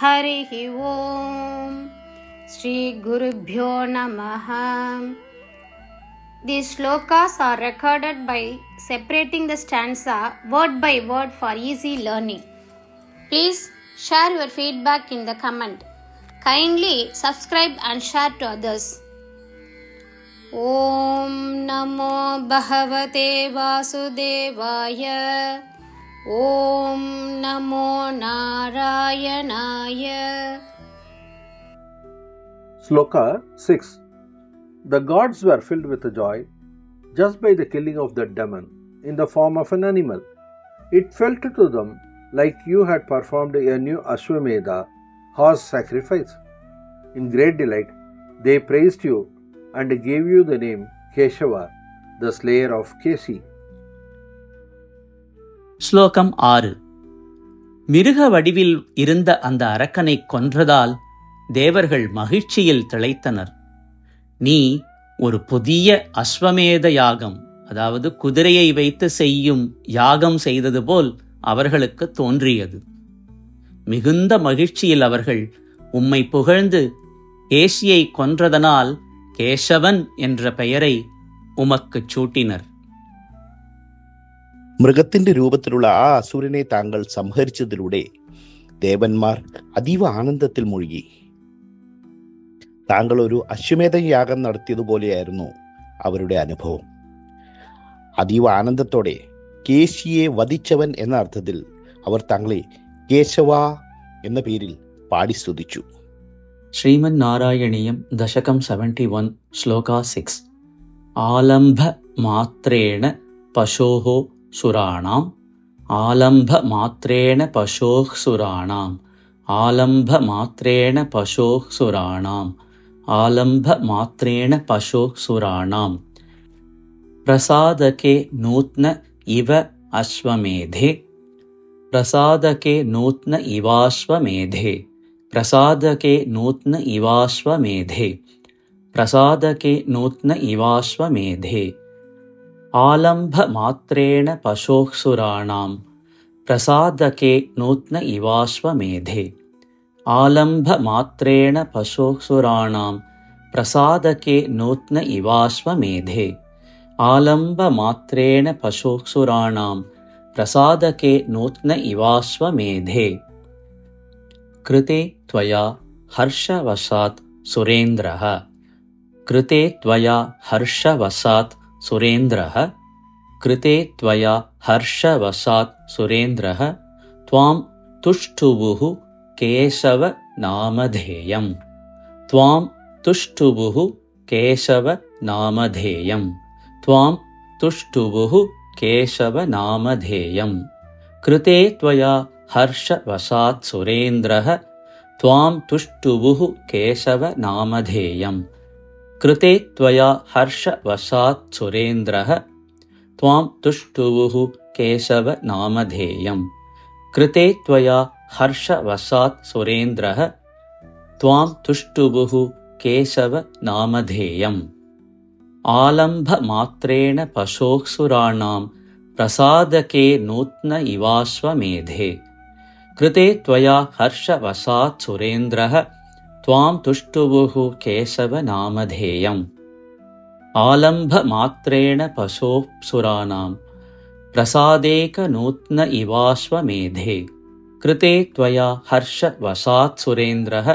हरिः ओम श्री गुरुभ्यो नमः. These shlokas are recorded by separating the stanza word by word for easy learning. Please share your feedback in the comment. Kindly subscribe and share to others. Om Namo Bhagavate Vasudevaya. Om Namo Narayanaya. Sloka 6. The gods were filled with joy just by the killing of that demon in the form of an animal. It felt to them like you had performed a new Ashwamedha horse sacrifice. In great delight, they praised you and gave you the name Keshava, the slayer of Kesi. ஸ்லோகம் 6. மிருக வடிவில் இருந்த அந்த அரக்கனை கொன்றதால் தேவர்கள் மகிழ்ச்சியில் திளைத்தனர். நீ ஒரு புதிய அஸ்வமேத யாகம், அதாவது குதிரையை வைத்து செய்யும் யாகம் செய்தது போல் அவர்களுக்கு தோன்றியது. மிகுந்த மகிழ்ச்சியில் அவர்கள் உம்மை புகழ்ந்து கேசியை கொன்றதனால் கேசவன் என்ற பெயரை உமக்குச் சூட்டினர். മൃഗത്തിന്റെ രൂപത്തിലുള്ള ആ അസുരനെ താങ്കൾ സംഹരിച്ചതിലൂടെ ദേവന്മാർ അതീവ ആനന്ദത്തിൽ മുഴുകി. താങ്കൾ ഒരു അശ്വമേധ യാഗം നടത്തിയതുപോലെയായിരുന്നു അവരുടെ അനുഭവം. അതീവ ആനന്ദത്തോടെ കേശിയെ വധിച്ചവൻ എന്ന അർത്ഥത്തിൽ അവർ താങ്കളെ കേശവ എന്ന പേരിൽ പാടി സ്തുതിച്ചു. ശ്രീമൻ നാരായണീയം ദശകം 71 ശ്ലോക 6. ആലംഭ മാത്രേണ പശോഹോ സുരാണാം ആലംഭ മാത്രേണ പശോഃ സുരാണാം ആലംഭ മാത്രേണ പശോഃ സുരാണാം ആലംഭ മാത്രേണ പശോഃ സുരാണാം പ്രസാദകേ നൂത്ന ഇവ അശ്വമേധേ പ്രസാദകേ നൂത്ന ഇവാശ്വമേധേ പ്രസാദകേ നൂത്ന ഇവാശ്വമേധേ പ്രസാദകേ നൂത്ന ഇവാശ്വമേധേ ആലംഭ മാത്രേണ പശോഃ സുരാണാം പ്രസാദകേ നൂത്ന ഇവാശ്വമേധേ ആലംഭ മാത്രേണ പശോഃ സുരാണാം പ്രസാദകേ നൂത്ന ഇവാശ്വമേധേ ആലംബ മാത്രേണ പശോഃ സുരാണാം പ്രസാദകേ നൂത്ന ഇവാശ്വമേധേ കൃതേ ത്വയാ ഹർഷവശാത് സുരേന്ദ്രഃ കൃതേ ത്വയാ ഹർഷവശാത് സുരേന്ദ്രഃ കൃതേ ത്വയാ ഹർഷവശാത് സുരേന്ദ്രഃ ത്വാം തുഷ്ടുവുഃ കേശവ നാമധേയം ത്വാം തുഷ്ടുവുഃ കേശവ നാമധേയം ത്വാം തുഷ്ടുവുഃ കേശവ നാമധേയം കൃതേ ത്വയാ ഹർഷവശാത് സുരേന്ദ്രഃ ത്വാം തുഷ്ടുവുഃ കേശവ നാമധേയം കൃതേ ത്വയാ ഹർഷവശാത് സുരേന്ദ്രഃ ത്വാം തുഷ്ടുവുഃ കേശവ നാമധേയം കൃതേ ത്വയാ ഹർഷവശാത് സുരേന്ദ്രഃ ത്വാം തുഷ്ടുവുഃ കേശവ നാമധേയം ആലംഭ മാത്രേണ പശോഃ സുരാണാം പ്രസാദകേ നൂത്ന ഇവാശ്വമേധേ കൃതേ ത്വയാ ഹർഷവശാത് സുരേന്ദ്രഃ ത്വാം തുഷ്ടുവുഃ കേശവ നാമധേയം ആലംഭ മാത്രേണ പശോഃ സുരാണാം പ്രസാദേക നൂത്ന ഇവാശ്വമേധേ കൃതേ ത്വയാ ഹർഷവശാത് സുരേന്ദ്രഃ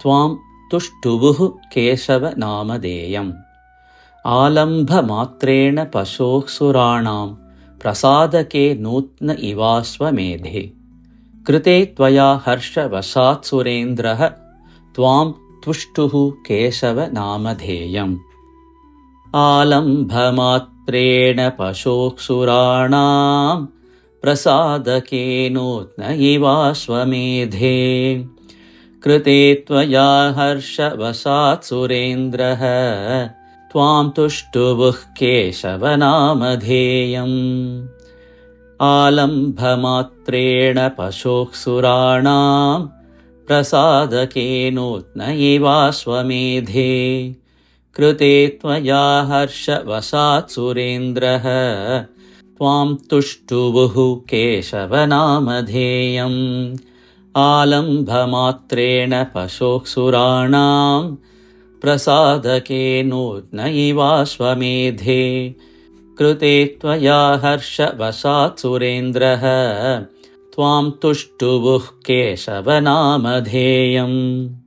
ത്വാം തുഷ്ടുവുഃ കേശവ നാമധേയം ആലംഭ മാത്രേണ പശോഃ സുരാണാം പ്രസാദകേ നൂത്ന ഇവാശ്വമേധേ കൃതേ ത്വയാ ഹർഷവശാത് സുരേന്ദ്രഃ ത്വാം തുഷ്ടുഃ കേശവ നാമധേയം ആലംഭ മാത്രേണ പശോഃ സുരാണാം പ്രസാദകേ നൂത്ന ഇവാശ്വമേധേ കൃതേ ത്വയാ ഹർഷവശാത് സുരേന്ദ്രഃ ത്വാം തുഷ്ടുവുഃ കേശവ നാമധേയം ആലംഭ മാത്രേണ പശോഃ സുരാണാം പ്രസാദകേ നൂത്ന ഇവാശ്വമേധേ കൃതേ ത്വയാ ഹർഷവശാത് സുരേന്ദ്രഃ ത്വാം തുഷ്ടുവുഃ കേശവ നാമധേയം आलम्भमात्रेण पशोः सुराणां प्रसादकेनोत्न इवाश्वमेधे कृते त्वया हर्षवशात् सुरेन्द्रः त्वां तुष्टुवुः केशवनामधेयम्।